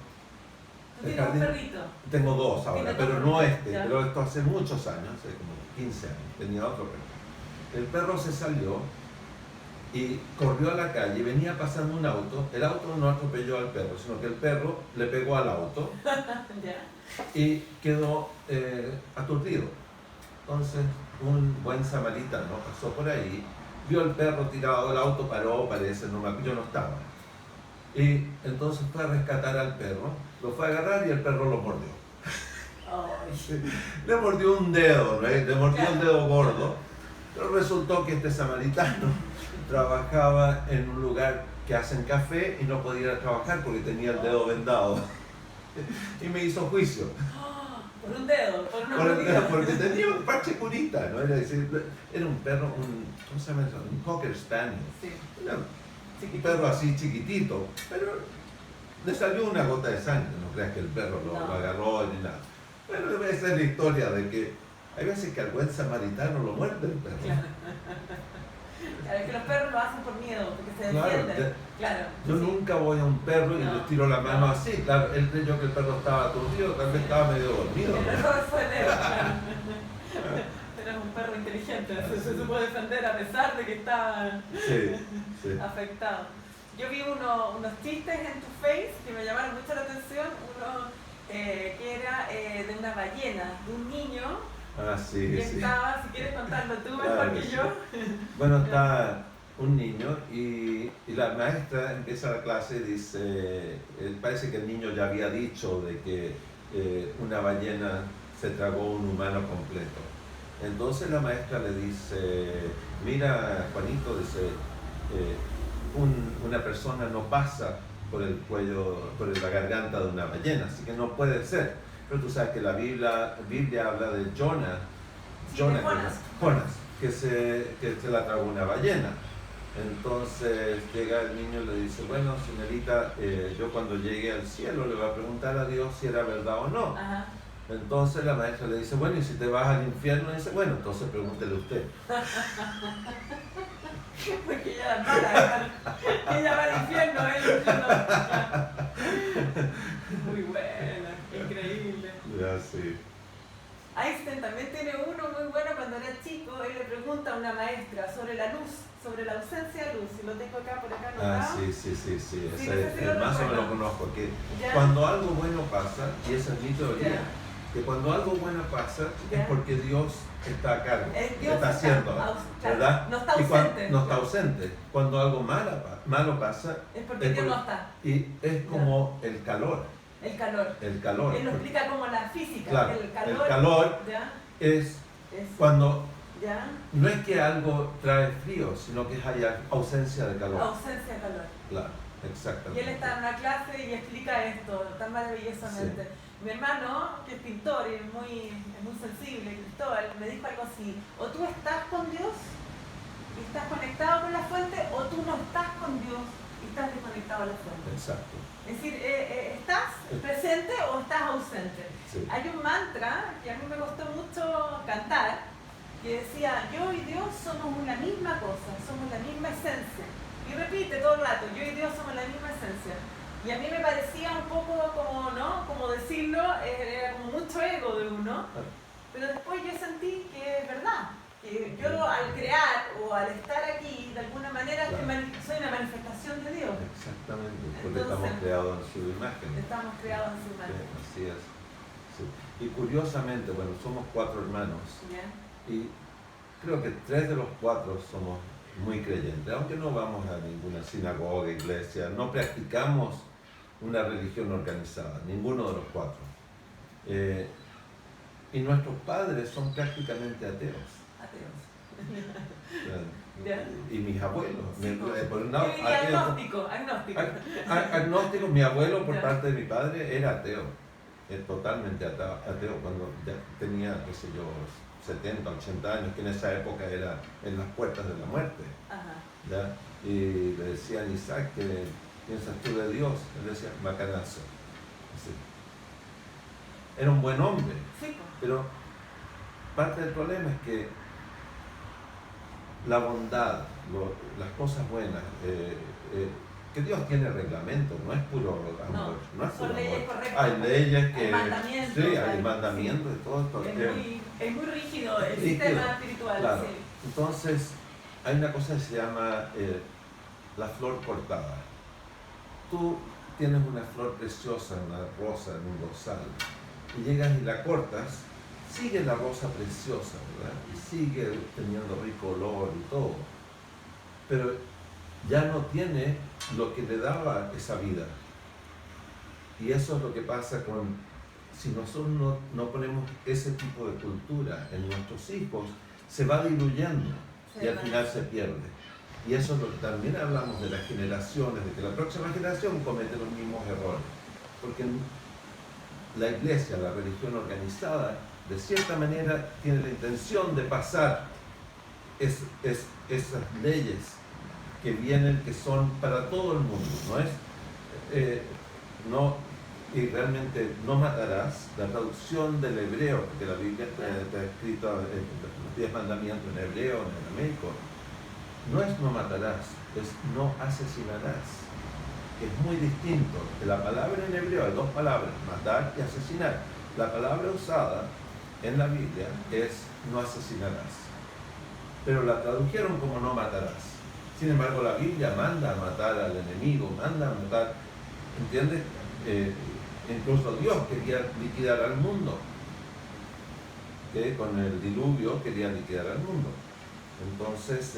[SPEAKER 2] ¿Tú tienes un perrito?
[SPEAKER 1] Tengo 2 ahora,
[SPEAKER 2] ¿Tienes
[SPEAKER 1] pero
[SPEAKER 2] dos?
[SPEAKER 1] no este,
[SPEAKER 2] Ya.
[SPEAKER 1] pero esto hace muchos años, hace como 15 años, tenía otro perro. El perro se salió y corrió a la calle, venía pasando un auto, el auto no atropelló al perro, sino que el perro le pegó al auto
[SPEAKER 2] ¿Ya?
[SPEAKER 1] y quedó aturdido. Entonces un buen samaritano pasó por ahí, vio al perro tirado del auto, paró, parece, yo no estaba. Y entonces fue a rescatar al perro, lo fue a agarrar y el perro lo mordió.
[SPEAKER 2] Ay.
[SPEAKER 1] Le mordió un dedo, ¿no? Le mordió el dedo gordo. Pero resultó que este samaritano trabajaba en un lugar que hacen café y no podía ir a trabajar porque tenía el dedo vendado. Y me hizo juicio.
[SPEAKER 2] Por un dedo, por una mordida.
[SPEAKER 1] Porque tenía un parche curita, ¿no? Era un perro, ¿cómo se llama eso? Un Cocker Spaniel.
[SPEAKER 2] Sí.
[SPEAKER 1] Un perro así chiquitito, pero le salió una gota de sangre, no creas que el perro lo agarró ni nada. Pero esa es la historia de que hay veces que al buen samaritano lo muerde el perro.
[SPEAKER 2] Claro. Claro, es que los perros lo hacen por miedo, porque se defienden. Claro.
[SPEAKER 1] Yo nunca voy a un perro y le tiro la mano así. Claro, él creyó que el perro estaba aturdido, tal vez estaba medio dormido.
[SPEAKER 2] El error fue de él, claro. no es un perro inteligente, se puede defender a pesar de que está afectado. Yo vi unos chistes en tu Face que me llamaron mucho la atención, uno que era de una ballena, de un niño. Y estaba, si quieres contarlo tú mejor que yo.
[SPEAKER 1] Bueno, está un niño y la maestra empieza la clase y dice, parece que el niño ya había dicho de que una ballena se tragó un humano completo. Entonces la maestra le dice, mira Juanito, dice, una persona no pasa por el cuello, por la garganta de una ballena, así que no puede ser. Pero tú sabes que la Biblia habla de Jonás, que se la tragó una ballena. Entonces llega el niño y le dice, bueno, señorita, yo cuando llegue al cielo le voy a preguntar a Dios si era verdad o no.
[SPEAKER 2] Ajá.
[SPEAKER 1] Entonces la maestra le dice, bueno, y si te vas al infierno, dice, bueno, entonces pregúntele usted.
[SPEAKER 2] Porque ella es mala, ella va al infierno, él no. Muy buena, increíble.
[SPEAKER 1] Ya, sí.
[SPEAKER 2] Einstein también tiene uno muy bueno. Cuando era chico, él le pregunta a una maestra sobre la luz, sobre la ausencia de luz, y lo tengo acá por acá anotado.
[SPEAKER 1] Sí, ese más o menos lo conozco, que
[SPEAKER 2] ¿ya?
[SPEAKER 1] Cuando algo bueno pasa, y esa es mi teoría, que cuando algo bueno pasa es porque Dios está a cargo, está haciendo, ¿verdad?
[SPEAKER 2] No está ausente.
[SPEAKER 1] No está ausente. Cuando algo malo pasa,
[SPEAKER 2] es porque Dios no está.
[SPEAKER 1] Y es como el calor.
[SPEAKER 2] El calor. Él lo explica como la física.
[SPEAKER 1] Claro,
[SPEAKER 2] el
[SPEAKER 1] calor es cuando
[SPEAKER 2] ¿ya?
[SPEAKER 1] No es que algo trae frío, sino que hay ausencia de calor.
[SPEAKER 2] Ausencia de calor.
[SPEAKER 1] Claro, exactamente.
[SPEAKER 2] Y él está en una clase y explica esto tan maravillosamente. Sí. Mi hermano, que es pintor y es muy sensible, Cristóbal, me dijo algo así: o tú estás con Dios y estás conectado con la fuente, o tú no estás con Dios y estás desconectado a la fuente.
[SPEAKER 1] Exacto.
[SPEAKER 2] Es decir, ¿estás presente o estás ausente?
[SPEAKER 1] Sí.
[SPEAKER 2] Hay un mantra que a mí me costó mucho cantar, que decía, yo y Dios somos una misma cosa, somos la misma esencia. Y repite todo el rato, yo y Dios somos la misma esencia. Y a mí me parecía un poco como, ¿no? Como decirlo, era como mucho ego de uno. Pero después yo sentí que es verdad. Que yo al crear o al estar aquí, de alguna manera, soy una manifestación de Dios.
[SPEAKER 1] Exactamente, porque estamos creados en su imagen.
[SPEAKER 2] Estamos creados en su imagen.
[SPEAKER 1] Así es. Sí. Y curiosamente, bueno, somos 4 hermanos.
[SPEAKER 2] Yeah.
[SPEAKER 1] Y creo que 3 de los 4 somos muy creyentes, aunque no vamos a ninguna sinagoga, iglesia, no practicamos una religión organizada, ninguno de los 4. Y nuestros padres son prácticamente ateos. Y mis abuelos. Agnóstico, mi abuelo por parte de mi padre era ateo, totalmente ateo, cuando ya tenía, qué sé yo, 70, 80 años, que en esa época era en las puertas de la muerte. ¿Ya? Y le decían, Isaac, ¿qué piensas tú de Dios? Él decía, bacanazo. Así. Era un buen hombre, pero parte del problema es que la bondad, las cosas buenas, que Dios tiene reglamento, no es puro amor. No es puro
[SPEAKER 2] leyes
[SPEAKER 1] amor.
[SPEAKER 2] correctas.
[SPEAKER 1] Hay leyes que...
[SPEAKER 2] Hay mandamientos.
[SPEAKER 1] Sí, hay mandamientos y todo esto.
[SPEAKER 2] Es muy rígido el sistema espiritual.
[SPEAKER 1] Claro.
[SPEAKER 2] Sí.
[SPEAKER 1] Entonces, hay una cosa que se llama la flor cortada. Tú tienes una flor preciosa, una rosa en un rosal, y llegas y la cortas, sigue la rosa preciosa, ¿verdad? Y sigue teniendo rico olor y todo, pero ya no tiene lo que le daba esa vida. Y eso es lo que pasa si nosotros no ponemos ese tipo de cultura en nuestros hijos, se va diluyendo y al final se pierde. Y eso es lo que también hablamos de las generaciones, de que la próxima generación comete los mismos errores. Porque la iglesia, la religión organizada, de cierta manera tiene la intención de pasar esas leyes que vienen, que son para todo el mundo, y realmente no matarás. La traducción del hebreo, porque la Biblia está escrita los 10 mandamientos en hebreo, en arameico, no es no matarás, es no asesinarás, que es muy distinto. De la palabra en hebreo hay 2 palabras, matar y asesinar. La palabra usada en la Biblia es no asesinarás. Pero la tradujeron como no matarás. Sin embargo, la Biblia manda a matar al enemigo, manda a matar, ¿entiendes? Incluso Dios quería liquidar al mundo, que con el diluvio quería liquidar al mundo. Entonces,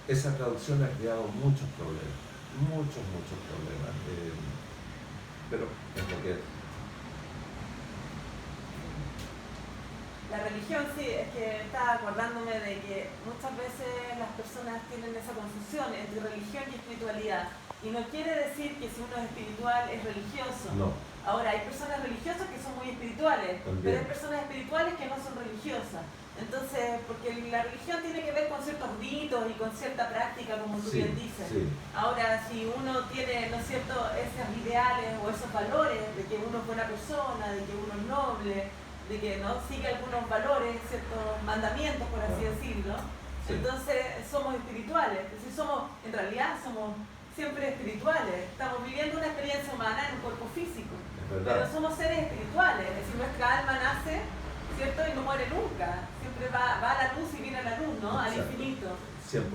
[SPEAKER 1] esa traducción ha creado muchos problemas, muchos problemas, pero es lo que es.
[SPEAKER 2] La religión, sí, es que estaba acordándome de que muchas veces las personas tienen esa confusión entre religión y espiritualidad. Y no quiere decir que si uno es espiritual es religioso.
[SPEAKER 1] No.
[SPEAKER 2] Ahora, hay personas religiosas que son muy espirituales,
[SPEAKER 1] También.
[SPEAKER 2] pero hay personas espirituales que no son religiosas. Entonces, porque la religión tiene que ver con ciertos ritos y con cierta práctica, como tú bien dices.
[SPEAKER 1] Sí.
[SPEAKER 2] Ahora, si uno tiene, ¿no es cierto?, esos ideales o esos valores de que uno es buena persona, de que uno es noble, de que no sigue algunos valores, ciertos mandamientos, por así decirlo,
[SPEAKER 1] Sí.
[SPEAKER 2] entonces somos espirituales. Es decir, en realidad somos siempre espirituales. Estamos viviendo una experiencia humana en un cuerpo físico, pero somos seres espirituales. Es decir, nuestra alma nace, ¿cierto?, y no muere nunca. Siempre va a la luz y viene a la luz, ¿no? Al infinito.
[SPEAKER 1] 100%.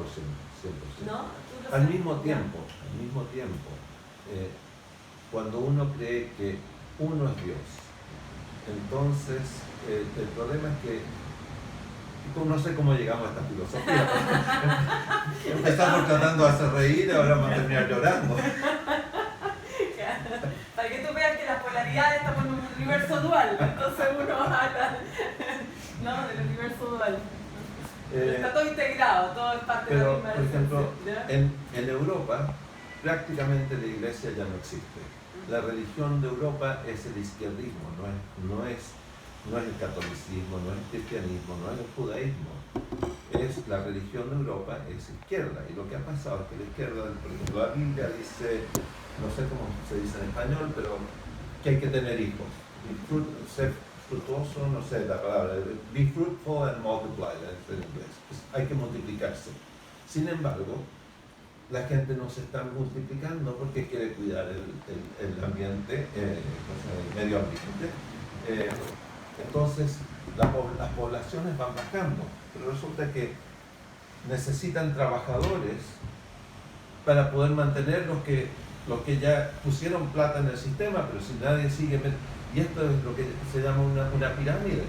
[SPEAKER 2] ¿No?
[SPEAKER 1] Al mismo tiempo, cuando uno cree que uno es Dios, entonces el problema es que no sé cómo llegamos a esta filosofía. Empezamos tratando de hacer reír y ahora vamos a terminar llorando.
[SPEAKER 2] Para que tú veas que las polaridades estamos en un universo dual, entonces uno habla, ¿no?, del universo dual. Está todo integrado, todo es parte de la misma
[SPEAKER 1] por ejemplo,
[SPEAKER 2] esencia,
[SPEAKER 1] en Europa prácticamente la iglesia ya no existe. La religión de Europa es el izquierdismo, no es el catolicismo, no es el cristianismo, no es el judaísmo. La religión de Europa es izquierda. Y lo que ha pasado es que la izquierda, por ejemplo, la Biblia dice, no sé cómo se dice en español, pero que hay que tener hijos. Ser fructuoso, no sé la palabra, be fruitful and multiply, en inglés. Hay que multiplicarse. Sin embargo, la gente no se está multiplicando porque quiere cuidar el ambiente, el medio ambiente. Entonces, las poblaciones van bajando, pero resulta que necesitan trabajadores para poder mantener los que ya pusieron plata en el sistema, pero si nadie sigue. Y esto es lo que se llama una pirámide,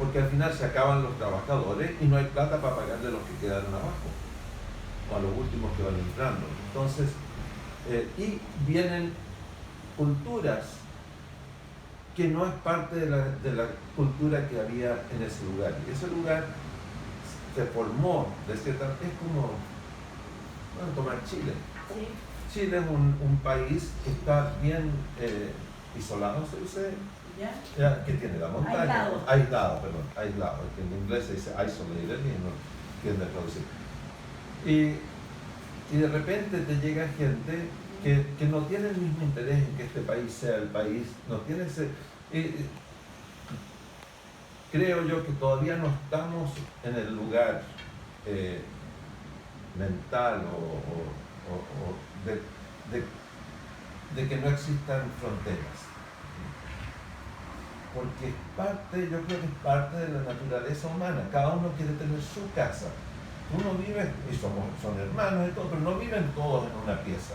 [SPEAKER 1] porque al final se acaban los trabajadores y no hay plata para pagarle a los que quedaron abajo, o a los últimos que van entrando. Entonces, y vienen culturas que no es parte de la cultura que había en ese lugar. Y ese lugar se formó de cierta... Es como... Bueno, tomar Chile.
[SPEAKER 2] Sí.
[SPEAKER 1] Chile es un país que está bien isolado, se dice, que tiene la montaña. Aislado. Que en inglés se dice isolated y no tiende a traducir. Y de repente te llega gente que no tiene el mismo interés en que este país sea el país, no tiene ese... creo yo que todavía no estamos en el lugar mental de que no existan fronteras. Porque yo creo que es parte de la naturaleza humana. Cada uno quiere tener su casa. Uno vive, y son hermanos y todo, pero no viven todos en una pieza.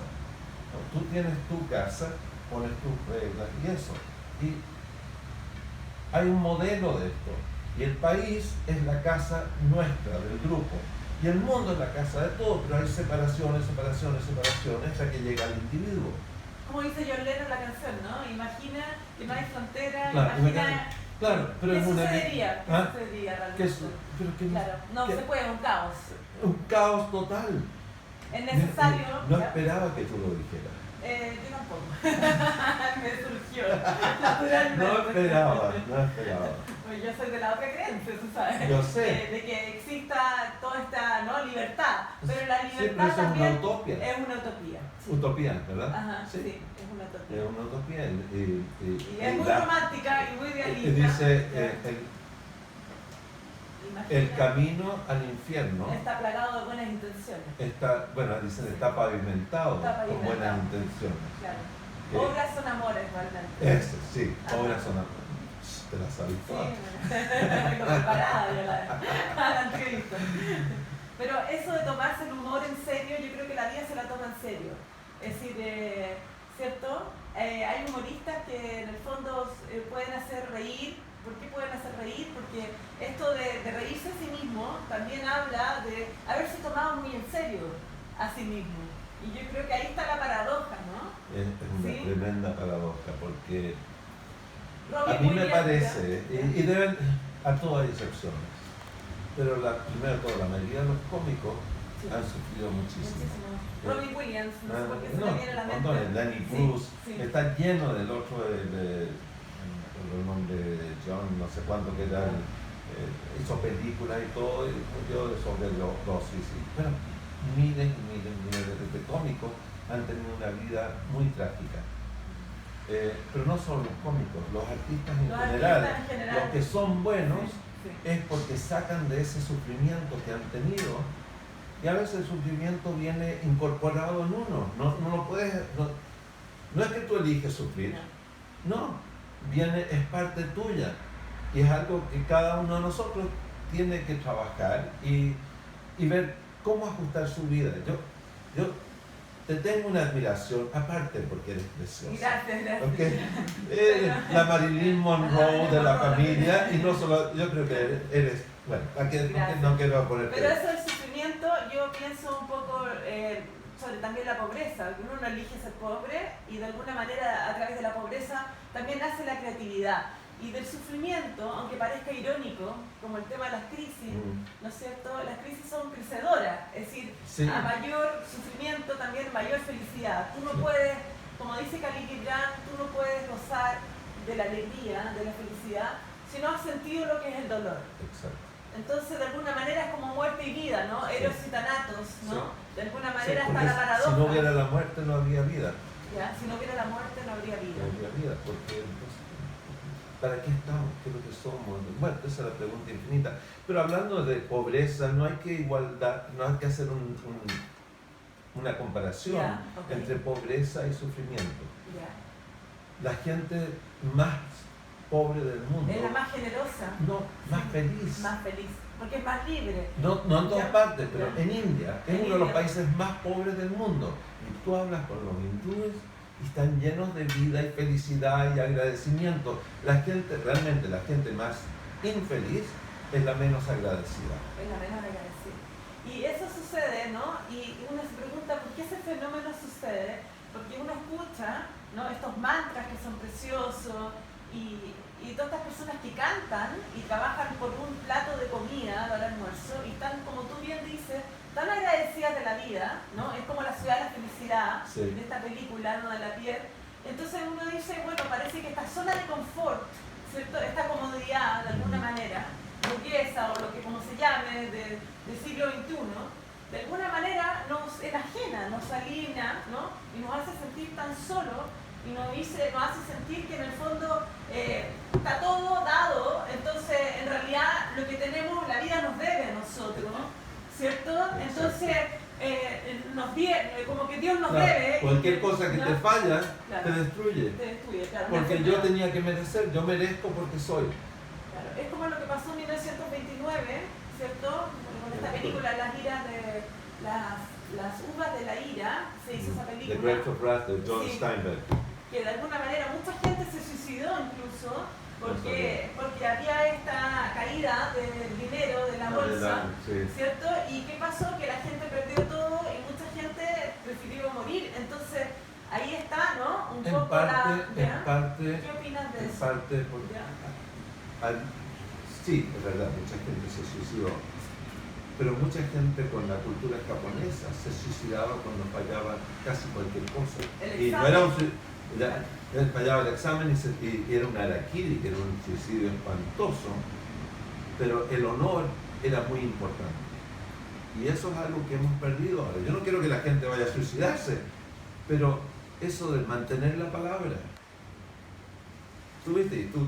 [SPEAKER 1] Tú tienes tu casa, pones tus reglas y eso. Y hay un modelo de esto. Y el país es la casa nuestra, del grupo. Y el mundo es la casa de todos, pero hay separaciones, hasta que llega al individuo.
[SPEAKER 2] Como dice John Lennon en la canción, ¿no? Imagina que no hay frontera,
[SPEAKER 1] claro, pero
[SPEAKER 2] ¿qué
[SPEAKER 1] es
[SPEAKER 2] sucedería? ¿Qué
[SPEAKER 1] ¿Ah?
[SPEAKER 2] sucedería realmente?
[SPEAKER 1] Claro,
[SPEAKER 2] no se puede, un caos.
[SPEAKER 1] Un caos total.
[SPEAKER 2] Es necesario...
[SPEAKER 1] No esperaba que tú lo dijeras.
[SPEAKER 2] Yo tampoco. Me surgió naturalmente.
[SPEAKER 1] No esperaba.
[SPEAKER 2] Pues yo soy de la otra creencia, tú sabes.
[SPEAKER 1] Yo sé.
[SPEAKER 2] De que exista toda esta libertad. Pero la libertad
[SPEAKER 1] pero eso
[SPEAKER 2] también
[SPEAKER 1] es una utopía.
[SPEAKER 2] Es una utopía. Sí.
[SPEAKER 1] Utopía, ¿verdad?
[SPEAKER 2] Ajá, sí, es una utopía.
[SPEAKER 1] Es una utopía.
[SPEAKER 2] Y es muy romántica y muy realista.
[SPEAKER 1] Dice, el camino al infierno
[SPEAKER 2] está plagado de buenas intenciones.
[SPEAKER 1] Está pavimentado con buenas intenciones.
[SPEAKER 2] Claro. Obras son amores, realmente.
[SPEAKER 1] Sí, obras son amores. Te la sabes
[SPEAKER 2] Sí,
[SPEAKER 1] toda.
[SPEAKER 2] bueno, preparada ya la entrevista. Pero eso de tomarse el humor en serio, yo creo que la vida se la toma en serio. Es decir, ¿cierto? Hay humoristas que en el fondo pueden hacer reír. ¿Por qué pueden hacer reír? Porque esto de reírse a sí mismo también habla de haberse tomado muy en serio a sí mismo. Y yo creo que ahí está la paradoja, ¿no?
[SPEAKER 1] Es una
[SPEAKER 2] ¿Sí?
[SPEAKER 1] tremenda paradoja, porque
[SPEAKER 2] Robin
[SPEAKER 1] a mí me
[SPEAKER 2] Williams,
[SPEAKER 1] parece,
[SPEAKER 2] ¿ya?
[SPEAKER 1] y deben, a todas hay excepciones, pero primero de todo, la mayoría de los cómicos
[SPEAKER 2] Sí.
[SPEAKER 1] han sufrido muchísimo.
[SPEAKER 2] Muchísimo. Robin Williams, no sé por qué se
[SPEAKER 1] No,
[SPEAKER 2] me viene a la mente.
[SPEAKER 1] montones, Danny
[SPEAKER 2] Sí,
[SPEAKER 1] Bruce,
[SPEAKER 2] sí.
[SPEAKER 1] está lleno del otro, el nombre de John, no sé cuánto que era, hizo películas y todo, y murió sobre los suicidios. Pero miles y miles y miles de cómicos han tenido una vida muy trágica. Pero no solo los cómicos, los artistas en general, los que son buenos,
[SPEAKER 2] Sí.
[SPEAKER 1] es porque sacan de ese sufrimiento que han tenido, y a veces el sufrimiento viene incorporado en uno. No lo puedes, no es que tú eliges sufrir, no, es parte tuya, y es algo que cada uno de nosotros tiene que trabajar y ver cómo ajustar su vida. Yo te tengo una admiración, aparte porque eres preciosa.
[SPEAKER 2] Gracias.
[SPEAKER 1] Okay. Eres la Marilyn Monroe de la familia, y no solo, yo creo que eres, bueno, aquí no quiero poner.
[SPEAKER 2] Pero eso del sufrimiento, yo pienso un poco sobre también la pobreza, que uno no elige ser pobre y de alguna manera a través de la pobreza también nace la creatividad. Y del sufrimiento, aunque parezca irónico, como el tema de las crisis, ¿no es cierto? Las crisis son crecedoras, es decir,
[SPEAKER 1] sí.
[SPEAKER 2] A mayor sufrimiento también mayor felicidad. Tú no puedes, como dice Khalil Gibran, tú no puedes gozar de la alegría, de la felicidad, si no has sentido lo que es el dolor.
[SPEAKER 1] Exacto.
[SPEAKER 2] Entonces, de alguna manera es como muerte y vida, ¿no? Eros y Thanatos, ¿no?
[SPEAKER 1] Sí.
[SPEAKER 2] De alguna manera
[SPEAKER 1] Sí,
[SPEAKER 2] está la paradoja.
[SPEAKER 1] si no hubiera la muerte, no habría vida.
[SPEAKER 2] ¿Ya? Si no hubiera la muerte, no habría vida.
[SPEAKER 1] No habría vida, porque entonces, ¿para qué estamos? ¿Qué es lo que somos? Bueno, esa es la pregunta infinita. Pero hablando de pobreza, no hay que no hay que hacer una comparación entre pobreza y sufrimiento. La gente más pobre del mundo
[SPEAKER 2] es la más generosa.
[SPEAKER 1] No, más feliz.
[SPEAKER 2] Más feliz, porque es más libre.
[SPEAKER 1] No en todas partes, pero
[SPEAKER 2] Ya.
[SPEAKER 1] en India, es uno de los países más pobres del mundo. Y tú hablas con los hindúes y están llenos de vida y felicidad y agradecimiento. Realmente la gente más infeliz es la menos agradecida.
[SPEAKER 2] Es la menos agradecida. Y eso sucede, ¿no? Y uno se pregunta por qué ese fenómeno sucede, porque uno escucha, ¿no? Estos mantras que son preciosos y todas estas personas que cantan y trabajan por un plato de comida para el almuerzo y están, como tú bien dices, tan agradecidas de la vida, ¿no? Es como la ciudad de la felicidad,
[SPEAKER 1] Sí.
[SPEAKER 2] de esta película, ¿no? De la piel. Entonces uno dice, bueno, parece que esta zona de confort, ¿cierto? Esta comodidad, de alguna manera, burguesa o lo que como se llame, del siglo XXI, de alguna manera nos enajena, nos alivia, ¿no? Y nos hace sentir tan solos y nos hace sentir que en el fondo está todo dado, entonces en realidad lo que tenemos, la vida nos debe a nosotros, ¿no? ¿Cierto? Entonces, como que Dios nos debe.
[SPEAKER 1] Cualquier cosa que te falla,
[SPEAKER 2] Claro.
[SPEAKER 1] te destruye.
[SPEAKER 2] Te destruye, claro.
[SPEAKER 1] Porque yo tenía que merecer, yo merezco porque soy.
[SPEAKER 2] Claro. Es como lo que pasó en 1929, ¿cierto? Con esta película, Las iras de las uvas de la ira, se hizo esa película.
[SPEAKER 1] The Grapes of Wrath de John
[SPEAKER 2] Sí.
[SPEAKER 1] Steinbeck.
[SPEAKER 2] Que de alguna manera mucha gente se suicidó incluso porque había esta caída del dinero de la bolsa,
[SPEAKER 1] Sí.
[SPEAKER 2] ¿cierto? ¿Y qué pasó? Que la gente perdió todo y mucha gente prefirió morir. Entonces, ahí está, ¿no? Un poco
[SPEAKER 1] En parte,
[SPEAKER 2] ¿Qué opinas de
[SPEAKER 1] en
[SPEAKER 2] eso?
[SPEAKER 1] parte, porque sí, es verdad, mucha gente se suicidó, pero mucha gente con la cultura japonesa se suicidaba cuando fallaba casi cualquier cosa. Y no era fallaba el examen y era un harakiri, que era un suicidio espantoso, pero el honor era muy importante. Y eso es algo que hemos perdido ahora. Yo no quiero que la gente vaya a suicidarse, pero eso de mantener la palabra. Tú viste, tú